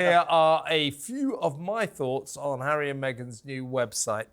Here are a few of my thoughts on Harry and Meghan's new website.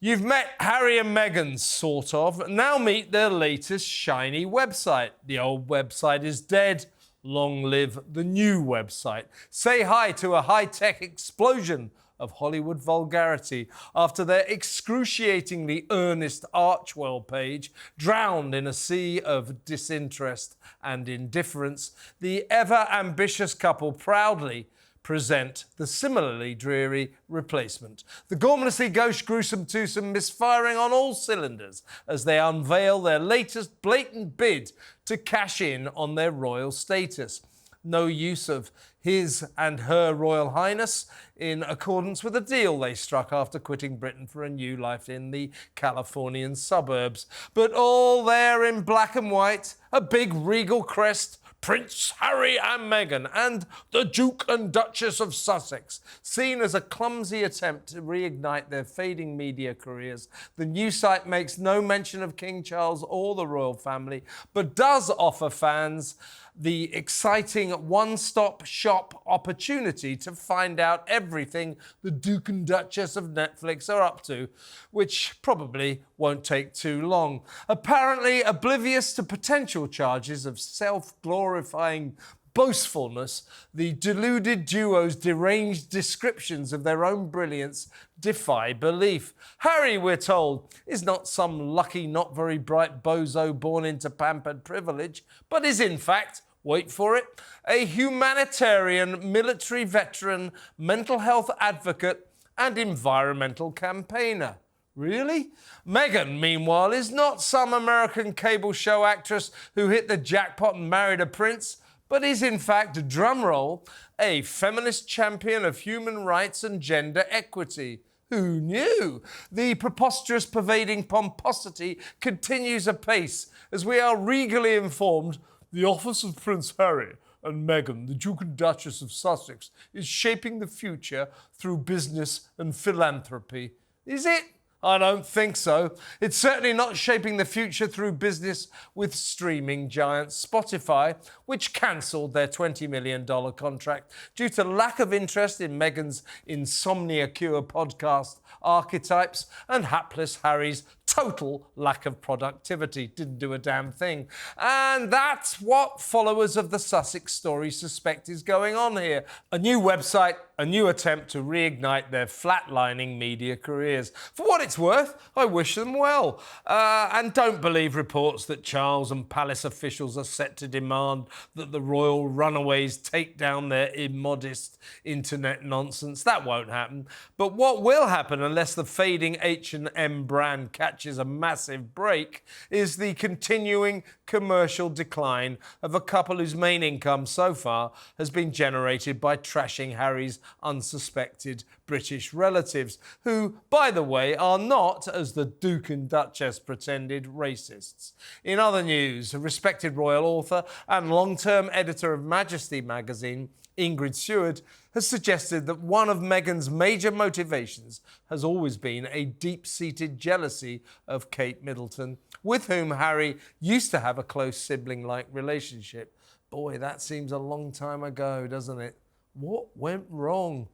You've met Harry and Meghan, sort of. Now meet their latest shiny website. The old website is dead. Long live the new website. Say hi to a high-tech explosion of Hollywood vulgarity after their excruciatingly earnest Archwell page drowned in a sea of disinterest and indifference. The ever-ambitious couple proudly present the similarly dreary replacement. The gormlessly gauche, gruesome twosome misfiring on all cylinders as they unveil their latest blatant bid to cash in on their royal status. No use of His and Her Royal Highness in accordance with a deal they struck after quitting Britain for a new life in the Californian suburbs. But all there in black and white, a big regal crest, Prince Harry and Meghan, and the Duke and Duchess of Sussex. Seen as a clumsy attempt to reignite their fading media careers, the new site makes no mention of King Charles or the royal family, but does offer fans the exciting one-stop shop opportunity to find out everything the Duke and Duchess of Netflix are up to, which probably won't take too long. Apparently oblivious to potential charges of self-glorifying boastfulness, the deluded duo's deranged descriptions of their own brilliance defy belief. Harry, we're told, is not some lucky, not very bright bozo born into pampered privilege, but is in fact, wait for it, a humanitarian, military veteran, mental health advocate and environmental campaigner. Really? Meghan, meanwhile, is not some American cable show actress who hit the jackpot and married a prince, but is in fact, drumroll, a feminist champion of human rights and gender equity. Who knew? The preposterous pervading pomposity continues apace as we are regally informed the office of Prince Harry and Meghan, the Duke and Duchess of Sussex, is shaping the future through business and philanthropy. Is it? I don't think so. It's certainly not shaping the future through business with streaming giant Spotify, which cancelled their $20 million contract due to lack of interest in Meghan's insomnia cure podcast archetypes and hapless Harry's total lack of productivity. Didn't do a damn thing. And that's what followers of the Sussex story suspect is going on here. A new website, a new attempt to reignite their flatlining media careers. For what it's worth, I wish them well. And don't believe reports that Charles and palace officials are set to demand that the royal runaways take down their immodest internet nonsense. That won't happen. But what will happen, unless the fading H&M brand catches a massive break, is the continuing commercial decline of a couple whose main income so far has been generated by trashing Harry's unsuspected British relatives, who, by the way, are not, as the Duke and Duchess pretended, racists. In other news, a respected royal author and long-term editor of Majesty magazine, Ingrid Seward, has suggested that one of Meghan's major motivations has always been a deep-seated jealousy of Kate Middleton, with whom Harry used to have a close sibling-like relationship. Boy, that seems a long time ago, doesn't it? What went wrong?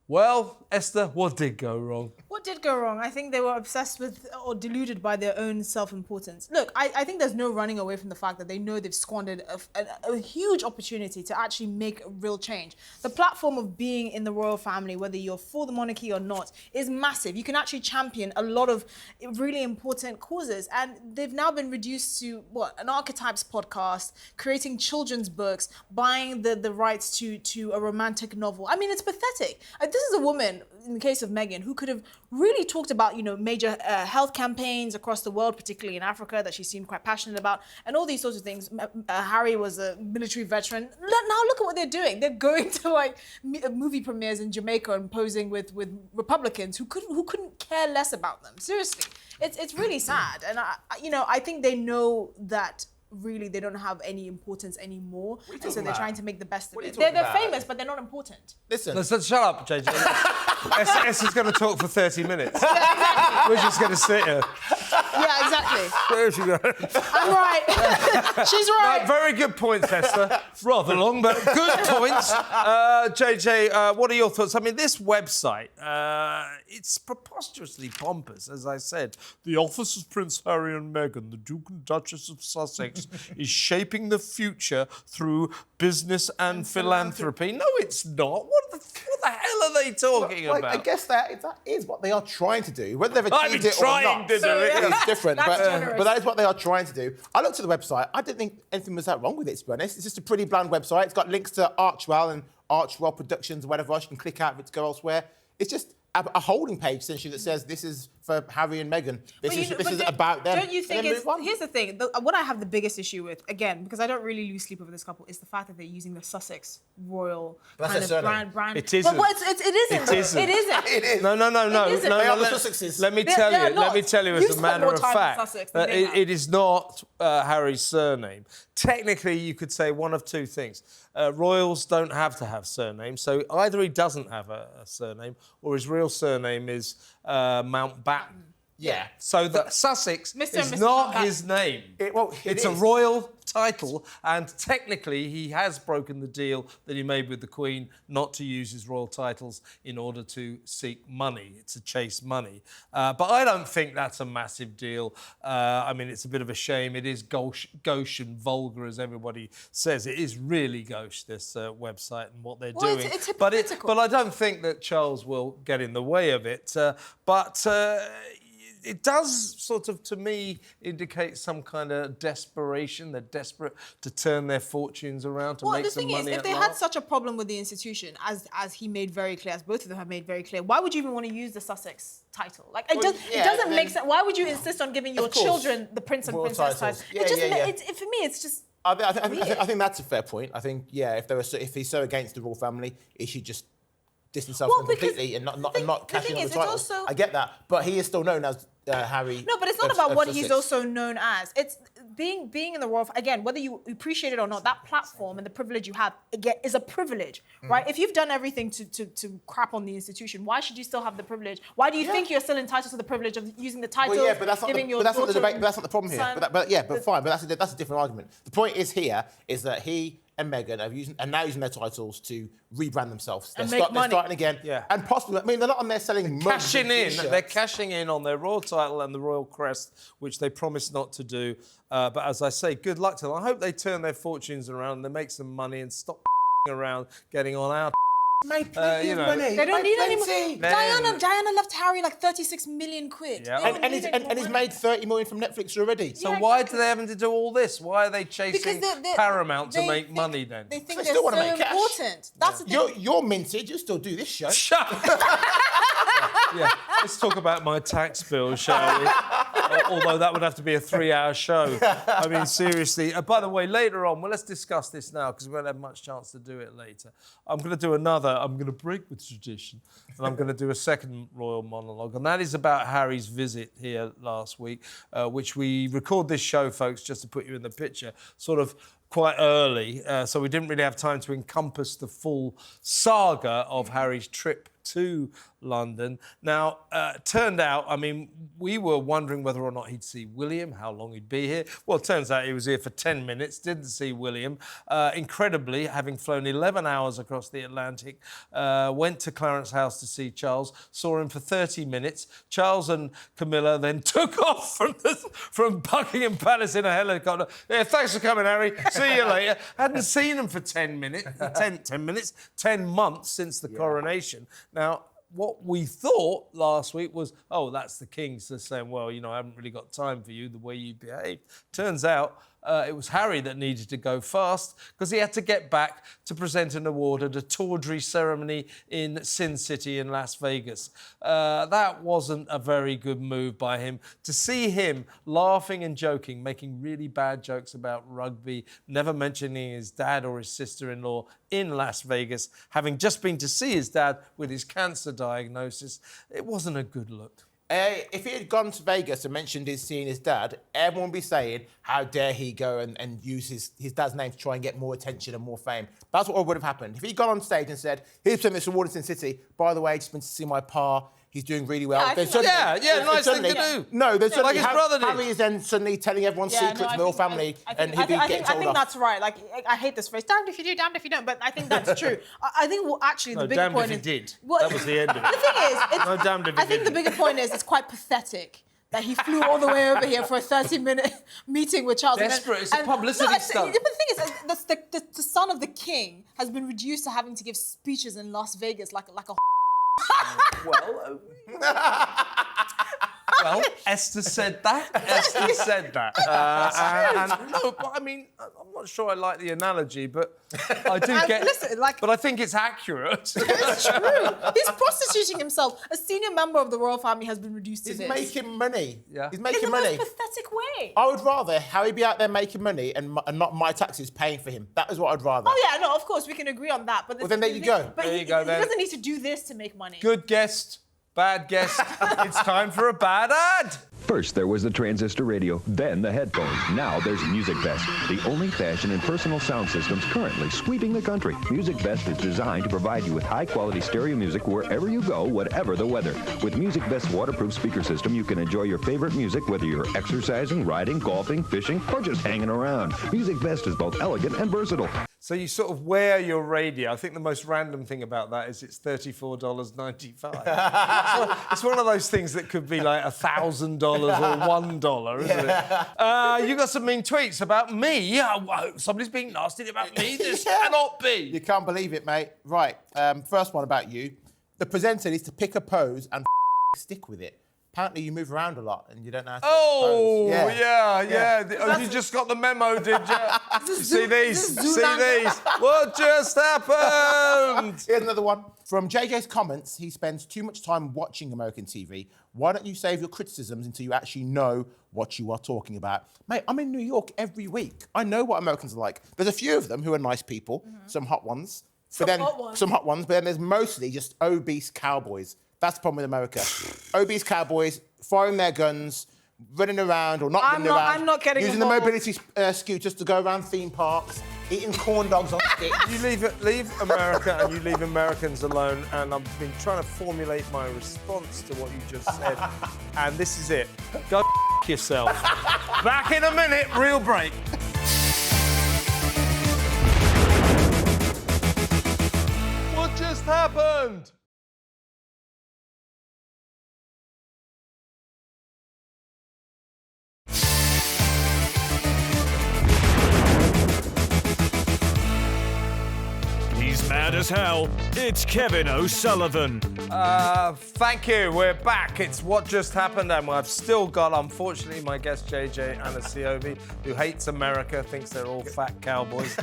Well, Esther, what did go wrong? What did go wrong? I think they were obsessed with or deluded by their own self-importance. Look, I think there's no running away from the fact that they know they've squandered a huge opportunity to actually make a real change. The platform of being in the royal family, whether you're for the monarchy or not, is massive. You can actually champion a lot of really important causes. And they've now been reduced to, what, an archetypes podcast, creating children's books, buying the rights to a romantic novel. I mean, it's pathetic. This is a woman, in the case of Meghan, who could have really talked about, major health campaigns across the world, particularly in Africa, that she seemed quite passionate about, and all these sorts of things. Harry was a military veteran. Now look at what they're doing. They're going to movie premieres in Jamaica and posing with Republicans who couldn't care less about them. Seriously, it's really sad. And I think they know that really they don't have any importance anymore, and so talking they're about? trying to make the best of What are you it. They're talking about? famous, but they're not important. Listen. Let's shut up, JJ. S is going to talk for 30 minutes. We're just going to sit here. Yeah, exactly. There she goes. I'm right. She's right. Very good points, Esther. Rather long, but good points. JJ, what are your thoughts? I mean, this website, it's preposterously pompous, as I said. The office of Prince Harry and Meghan, the Duke and Duchess of Sussex, is shaping the future through business and philanthropy. No, it's not. What the hell are they talking Well, about? I guess that is what they are trying to do. Whether they've I'm achieved it or trying not to do it. is different. That's generous. But that is what they are trying to do. I looked at the website. I didn't think anything was that wrong with it, to be honest. It's just a pretty bland website. It's got links to Archwell and Archwell Productions or whatever else. You can click out of it to go elsewhere. It's just a holding page, essentially, that says this is for Harry and Meghan. This is about them. Don't you think And then it's... move on. Here's the thing. What I have the biggest issue with, again, because I don't really lose sleep over this couple, is the fact that they're using the Sussex royal That's kind their of surname. brand. It isn't. Well, it isn't. It isn't. It isn't. It is. No. It isn't. They are the Let Sussexes. me They- tell they are you. Let not. me tell you, You as a spent matter more of time in fact, Sussex than that they have. it is not Harry's surname. Technically, you could say one of two things. Royals don't have to have surnames, so either he doesn't have a surname, or his real surname is Mountbatten. Yeah. So that Sussex Mr. is and Mrs. not Mountbatten. his name. It's a is. royal title, and technically he has broken the deal that he made with the Queen not to use his royal titles in order to seek money. It's to chase money. But I don't think that's a massive deal. I mean, it's a bit of a shame. It is gauche and vulgar, as everybody says. It is really gauche, this website and what they're Well, doing. it's but hypocritical. I don't think that Charles will get in the way of it. It does sort of, to me, indicate some kind of desperation. They're desperate to turn their fortunes around to make some money. Well, the thing is, if they had such a problem with the institution, as he made very clear, as both of them have made very clear, why would you even want to use the Sussex title? Like, it doesn't make sense. Why would you insist on giving your children the prince and Royal princess titles. title? Yeah. For me, it's just... I think that's a fair point. I think, if he's so against the royal family, he should just distance himself from them completely and not cash in on the title. I get that, but he is still known as Harry. No, but it's not about what he's Sussex. also known as. It's being in the royal... Again, whether you appreciate it or not, that platform and the privilege you have, again, is a privilege, right? If you've done everything to crap on the institution, why should you still have the privilege? Why do you think you're still entitled to the privilege of using the title? Well, yeah, but that's not the debate. But that's not the problem here. son- Fine. But that's a different argument. The point is that he and Meghan are now using their titles to rebrand themselves. And They're make money. starting again. Yeah. And possibly, I mean, they're not on there selling mugs and t-shirts. They're cashing in on their royal title and the royal crest, which they promised not to do. But as I say, good luck to them. I hope they turn their fortunes around and they make some money and stop around getting on our... Made plenty of money. They don't need any more. plenty. Diana left Harry like 36 million quid. Yeah. They don't And need any more he's money. made 30 million from Netflix already. So Yeah, why exactly. do they having to do all this? Why are they chasing Because Paramount to they make think- money then? They think They they're still wanna so make cash. important. That's the thing. You're minted. You still do this show. Shut up! Yeah, let's talk about my tax bill, shall we? Although that would have to be a 3-hour show. I mean, seriously. By the way, later on, let's discuss this now because we won't have much chance to do it later. I'm going to break with tradition, and I'm going to do a second royal monologue, and that is about Harry's visit here last week, which we record this show, folks, just to put you in the picture, sort of quite early, so we didn't really have time to encompass the full saga of Harry's trip to London. Now, turned out, I mean, we were wondering whether or not he'd see William, how long he'd be here. Well, it turns out he was here for 10 minutes, didn't see William. Incredibly, having flown 11 hours across the Atlantic, went to Clarence House to see Charles, saw him for 30 minutes. Charles and Camilla then took off from Buckingham Palace in a helicopter. Yeah, thanks for coming, Harry. See you later. Hadn't seen him for 10 minutes, 10 months since the coronation. Now, what we thought last week was, oh, that's the king saying, well, I haven't really got time for you the way you behaved. Turns out it was Harry that needed to go fast because he had to get back to present an award at a tawdry ceremony in Sin City in Las Vegas. That wasn't a very good move by him. To see him laughing and joking, making really bad jokes about rugby, never mentioning his dad or his sister-in-law in Las Vegas, having just been to see his dad with his cancer diagnosis, it wasn't a good look. If he had gone to Vegas and mentioned seeing his dad, everyone would be saying, how dare he go and use his dad's name to try and get more attention and more fame. That's what would have happened. If he'd gone on stage and said, here's presenting this award in Sin City, by the way, just been to see my pa, he's doing really well. Yeah, nice thing to do. No, there's like his brother did. Harry is then suddenly telling everyone secrets of the whole family, and he'll be getting told I think off. that's right. Like, I hate this phrase, damned if you do, damned if you don't, but I think that's true. I think, well, actually, the bigger damned point if is... he did. Well, That was the end of it. The thing is, No, damned if he I think the didn't. bigger point is it's quite pathetic that he flew all the way over here for a 30-minute meeting with Charles. Desperate. It's a publicity stunt. But the thing is, the son of the king has been reduced to having to give speeches in Las Vegas like a Well, Esther said that. Esther said that. No, but I mean, I'm not sure I like the analogy, but I do get. Listen, like, but I think it's accurate. it's true. He's prostituting himself. A senior member of the royal family has been reduced to He's this. making money. Yeah. He's in making the money. most pathetic way. I would rather Harry be out there making money and not my taxes paying for him. That is what I'd rather. Oh yeah, no, of course we can agree on that. But Well, then there you go. But There he, you go, he then. doesn't need to do this to make money. Good guest, bad guest. It's time for a bad ad. First, there was the transistor radio, then the headphones. Now there's Music Best, the only fashion and personal sound systems currently sweeping the country. Music Best is designed to provide you with high-quality stereo music wherever you go, whatever the weather. With Music Best's waterproof speaker system, you can enjoy your favorite music whether you're exercising, riding, golfing, fishing, or just hanging around. Music Best is both elegant and versatile. So you sort of wear your radio. I think the most random thing about that is it's $34.95. It's one of those things that could be like $1,000 or $1, isn't it? You got some mean tweets about me. Somebody's being nasty about me. This cannot be. You can't believe it, mate. Right, first one about you. The presenter needs to pick a pose and stick with it. Apparently you move around a lot and you don't know how to Oh, pose. yeah. Oh, you just got the memo, did you? See these? What just happened? Here's another one. From JJ's comments, he spends too much time watching American TV. Why don't you save your criticisms until you actually know what you are talking about? Mate, I'm in New York every week. I know what Americans are like. There's a few of them who are nice people, some hot ones. Some hot ones, but then there's mostly just obese cowboys. That's the problem with America. Obese cowboys firing their guns, running around or not running around. I'm not getting using the involved. mobility scooters to go around theme parks, eating corn dogs on sticks. You leave America and you leave Americans alone, and I've been trying to formulate my response to what you just said, and this is it. Go yourself. Back in a minute, real break. What just happened? He's mad as hell. It's Kevin O'Sullivan. Thank you. We're back. It's What Just Happened, and I've still got, unfortunately, my guest JJ Anasiobi, who hates America, thinks they're all fat cowboys.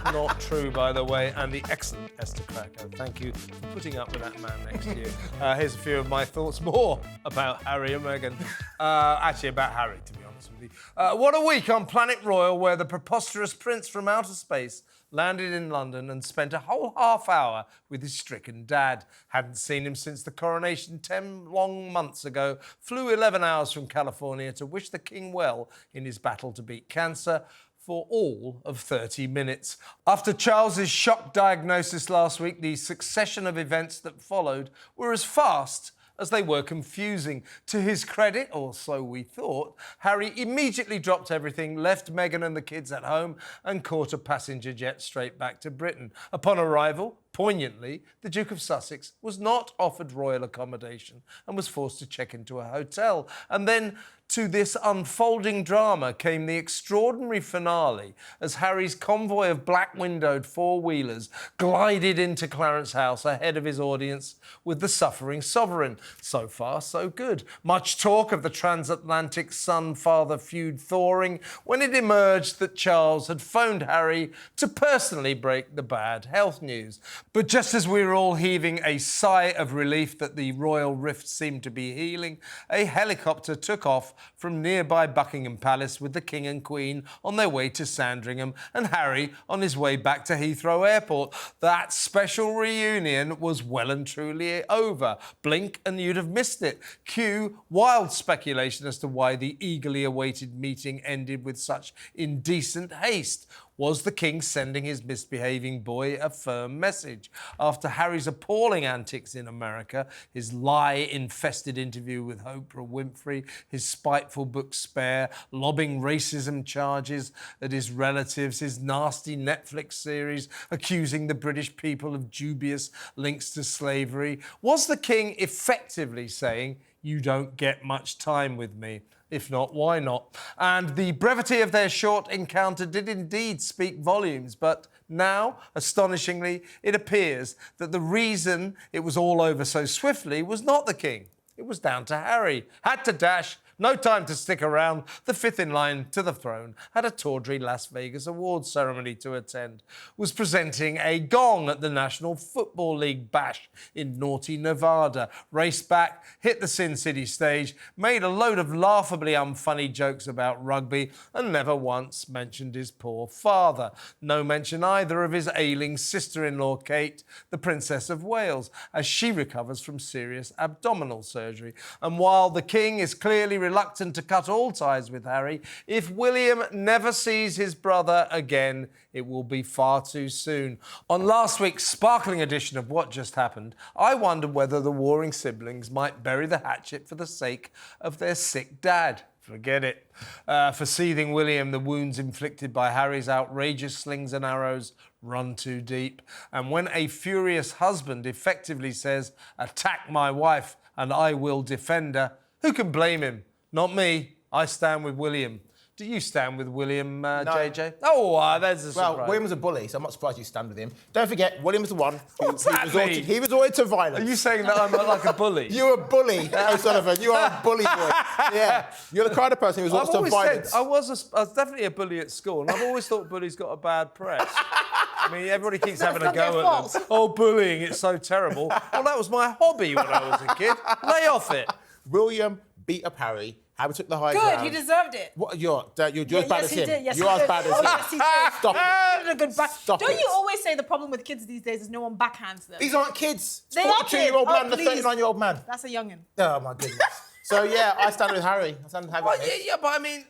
Not true, by the way, and the excellent Esther Cracker. Thank you for putting up with that man next to you. Here's a few of my thoughts more about Harry and Meghan. Actually, about Harry, to be honest with you. What a week on Planet Royal, where the preposterous prince from outer space landed in London and spent a whole half hour with his stricken dad. Hadn't seen him since the coronation 10 long months ago. Flew 11 hours from California to wish the king well in his battle to beat cancer for all of 30 minutes. After Charles's shock diagnosis last week, the succession of events that followed were as fast as they were confusing. To his credit, or so we thought, Harry immediately dropped everything, left Meghan and the kids at home, and caught a passenger jet straight back to Britain. Upon arrival, poignantly, the Duke of Sussex was not offered royal accommodation and was forced to check into a hotel. And then to this unfolding drama came the extraordinary finale as Harry's convoy of black-windowed four-wheelers glided into Clarence House ahead of his audience with the suffering sovereign. So far, so good. Much talk of the transatlantic son-father feud thawing when it emerged that Charles had phoned Harry to personally break the bad health news. But just as we were all heaving a sigh of relief that the royal rift seemed to be healing, a helicopter took off from nearby Buckingham Palace with the King and Queen on their way to Sandringham and Harry on his way back to Heathrow Airport. That special reunion was well and truly over. Blink and you'd have missed it. Cue wild speculation as to why the eagerly awaited meeting ended with such indecent haste. Was the King sending his misbehaving boy a firm message? After Harry's appalling antics in America, his lie-infested interview with Oprah Winfrey, his spiteful book Spare, lobbing racism charges at his relatives, his nasty Netflix series accusing the British people of dubious links to slavery, was the King effectively saying, "You don't get much time with me"? If not, why not? And the brevity of their short encounter did indeed speak volumes, but now, astonishingly, it appears that the reason it was all over so swiftly was not the King. It was down to Harry. Had to dash. No time to stick around. The fifth in line to the throne had a tawdry Las Vegas awards ceremony to attend. Was presenting a gong at the National Football League bash in naughty Nevada. Raced back, hit the Sin City stage, made a load of laughably unfunny jokes about rugby and never once mentioned his poor father. No mention either of his ailing sister-in-law Kate, the Princess of Wales, as she recovers from serious abdominal surgery. And while the King is clearly reluctant to cut all ties with Harry, if William never sees his brother again, it will be far too soon. On last week's sparkling edition of What Just Happened, I wondered whether the warring siblings might bury the hatchet for the sake of their sick dad. Forget it. For seething William, the wounds inflicted by Harry's outrageous slings and arrows run too deep. And when a furious husband effectively says, "Attack my wife and I will defend her," who can blame him? Not me. I stand with William. Do you stand with William, JJ? Oh, there's a surprise. Well, William was a bully, so I'm not surprised you stand with him. Don't forget, William was the one He resorted to violence. Are you saying that I'm like a bully? You're a bully, O'Sullivan. You are a bully boy. Yeah. You're the kind of person who resorts to violence. I was definitely a bully at school, and I've always thought bullies got a bad press. I mean, everybody keeps having a go at them. Oh, bullying, it's so terrible. Well, that was my hobby when I was a kid. Lay off it. William beat up Harry. Harry took the high ground. Good, he deserved it. What, you're as bad as him. Yes, you're as bad as him. Yes, he did. Stop it. He did a good back. Stop Don't it. you always say the problem with kids these days is no one backhands them? These aren't kids. They are kids. 42-year-old man and a please. 39-year-old man. That's a youngin'. Oh, my goodness. So, yeah, I stand with Harry. I stand with Harry. Well, yeah, but I mean,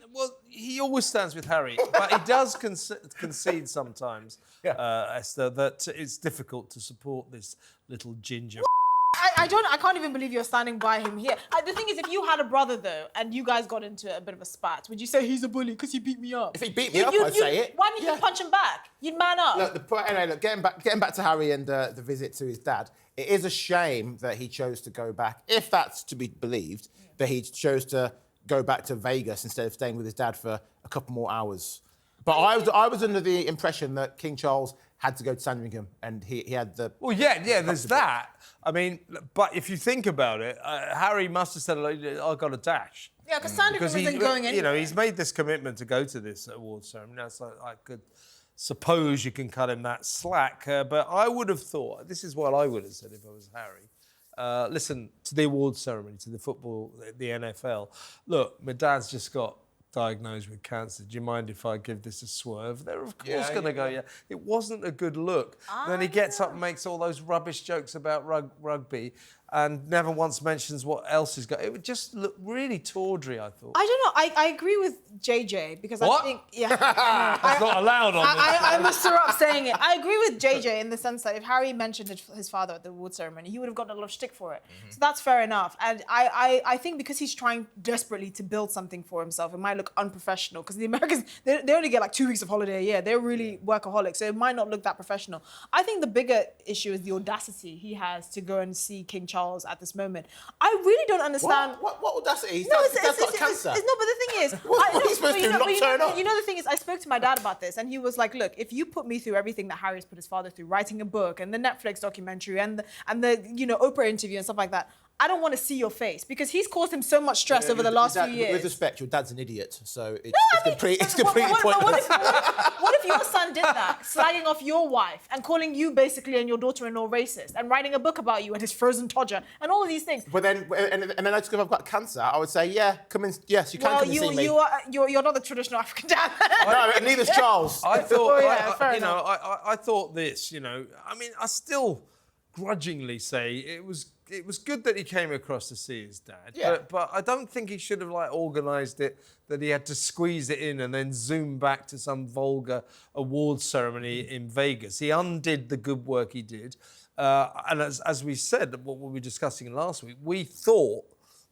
he always stands with Harry. But he does concede sometimes, Esther, that it's difficult to support this little ginger. I can't even believe you're standing by him here. The thing is, if you had a brother, though, and you guys got into a bit of a spat, would you say he's a bully because he beat me up? If he beat me up, I'd say it. Why didn't you punch him back? You'd man up. Look, getting back to Harry and the visit to his dad, it is a shame that he chose to go back, if that's to be believed, that he chose to go back to Vegas instead of staying with his dad for a couple more hours. But I was under the impression that King Charles had to go to Sandringham and he had the... Well, yeah, there's that. I mean, but if you think about it, Harry must have said, "I've got a dash." Yeah, because Sandringham isn't going anywhere. You know, he's made this commitment to go to this awards ceremony. Now, so I could suppose you can cut him that slack. But I would have thought, this is what I would have said if I was Harry. Listen, to the awards ceremony, to the football, the NFL. Look, my dad's just got diagnosed with cancer. Do you mind if I give this a swerve? They're of course going to go, yeah. It wasn't a good look. Then he gets up and makes all those rubbish jokes about rugby and never once mentions what else he's got. It would just look really tawdry, I thought. I don't know. I agree with JJ because What? I think... Yeah. It's not allowed on this. I must stop saying it. I agree with JJ in the sense that if Harry mentioned his father at the award ceremony, he would have gotten a lot of shtick for it. So that's fair enough. And I think because he's trying desperately to build something for himself, it might look unprofessional because the Americans, they only get like 2 weeks of holiday a year. They're really workaholics, so it might not look that professional. I think the bigger issue is the audacity he has to go and see King Charles at this moment. I really don't understand. What audacity? He's No, got cancer. no, but the thing is... What are you supposed to do, not turn up? You know, the thing is, I spoke to my dad about this, and he was like, look, if you put me through everything that Harry's put his father through, writing a book, and the Netflix documentary, and the Oprah interview and stuff like that, I don't want to see your face because he's caused him so much stress over the last few years. With respect, your dad's an idiot, so it's completely What pointless. what if your son did that, slagging off your wife and calling you basically and your daughter-in-law racist and writing a book about you and his frozen todger and all of these things? But then, and then I just go, if I've got cancer, I would say, yeah, come in. Yes, you can come and see me. You're not the traditional African dad. No, and neither's Charles. I thought, fair you know, enough. I thought this, you know, I mean, I still grudgingly say it was good that he came across to see his dad. Yeah. But I don't think he should have organised it that he had to squeeze it in and then zoom back to some vulgar awards ceremony in Vegas. He undid the good work he did. And as we said, what we were discussing last week, we thought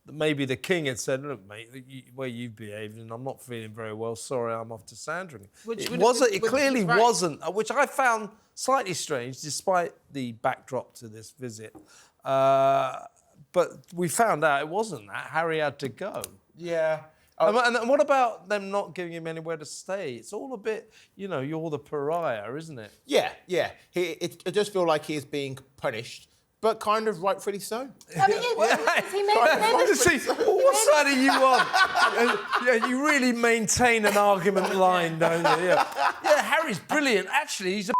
that maybe the king had said, look, mate, where you've behaved and I'm not feeling very well, sorry, I'm off to Sandringham. It clearly wasn't, which I found slightly strange, despite the backdrop to this visit. But we found out it wasn't that. Harry had to go. Yeah. And what about them not giving him anywhere to stay? It's all a bit, you know, you're the pariah, isn't it? Yeah. It does feel like he is being punished, but kind of rightfully so. I mean, he made What side are you on? Yeah, you really maintain an argument line, don't you? Yeah, Harry's brilliant. Actually, he's a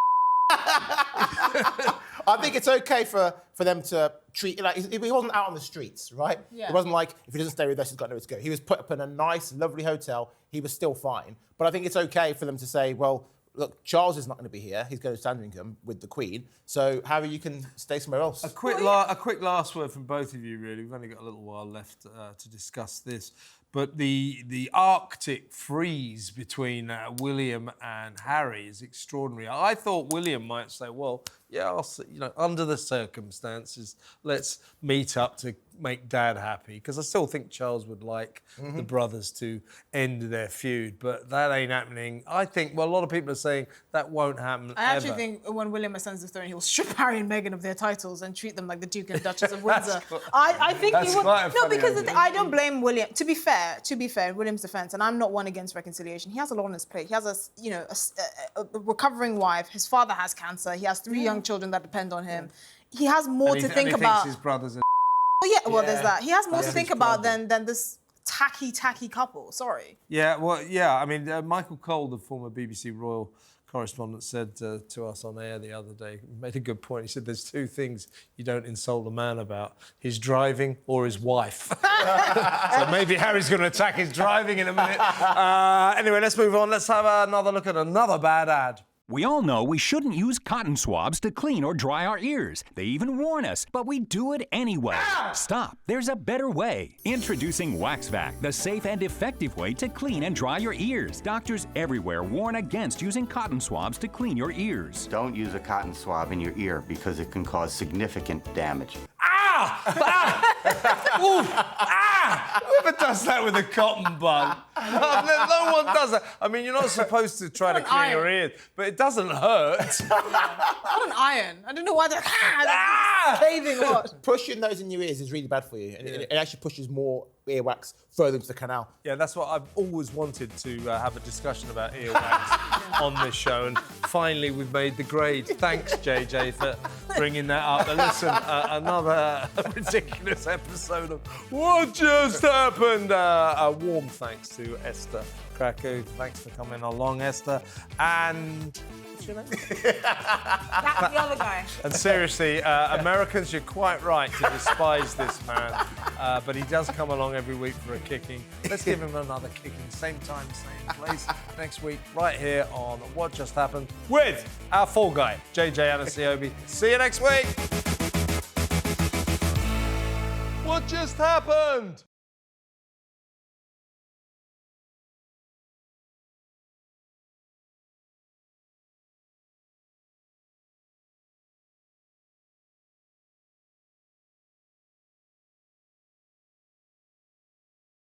I think it's okay for them to treat like he wasn't out on the streets, right? Yeah. It wasn't like if he doesn't stay with us, he's got nowhere to go. He was put up in a nice, lovely hotel. He was still fine. But I think it's okay for them to say, well, look, Charles is not going to be here. He's going to Sandringham with the Queen. So Harry, you can stay somewhere else. A quick last word from both of you, really. We've only got a little while left to discuss this. But the Arctic freeze between William and Harry is extraordinary. I thought William might say, well, yeah, I'll see, you know, under the circumstances, let's meet up to make Dad happy. Because I still think Charles would like the brothers to end their feud, but that ain't happening. I think, well, a lot of people are saying that won't happen I actually think when William ascends the throne, he'll strip Harry and Meghan of their titles and treat them like the Duke and Duchess of Windsor. I think he would. No, because I don't blame William. To be fair, in William's defence, and I'm not one against reconciliation, he has a lot on his plate. He has a recovering wife. His father has cancer. He has 3 young children that depend on him. He has more to think about. His brothers are There's that. He has more to think about than this tacky couple. Sorry. Yeah, well, yeah. I mean, Michael Cole, the former BBC Royal correspondent, said to us on air the other day, made a good point. He said there's 2 things you don't insult a man about: his driving or his wife. So maybe Harry's going to attack his driving in a minute. Anyway, let's move on. Let's have another look at another bad ad. We all know we shouldn't use cotton swabs to clean or dry our ears. They even warn us, but we do it anyway. Stop. There's a better way. Introducing WaxVac, the safe and effective way to clean and dry your ears. Doctors everywhere warn against using cotton swabs to clean your ears. Don't use a cotton swab in your ear because it can cause significant damage. Whoever does that with a cotton bud? No one does that. I mean, you're not supposed to try to clean your ears, but it doesn't hurt. Not an iron. I don't know why they're caving or what. Pushing those in your ears is really bad for you. And it actually pushes more earwax further into the canal. Yeah, that's what I've always wanted to have a discussion about earwax on this show. And finally, we've made the grade. Thanks, JJ, for bringing that up. But listen, another ridiculous episode of What Just Happened. A warm thanks to Esther Krakow. Thanks for coming along, Esther. And what's your name? That's the other guy. And seriously, Americans, you're quite right to despise this man. But he does come along every week for a kicking. Let's give him another kicking. Same time, same place, next week, right here on What Just Happened with our fall guy, JJ Anasiobi. See you next week. What just happened?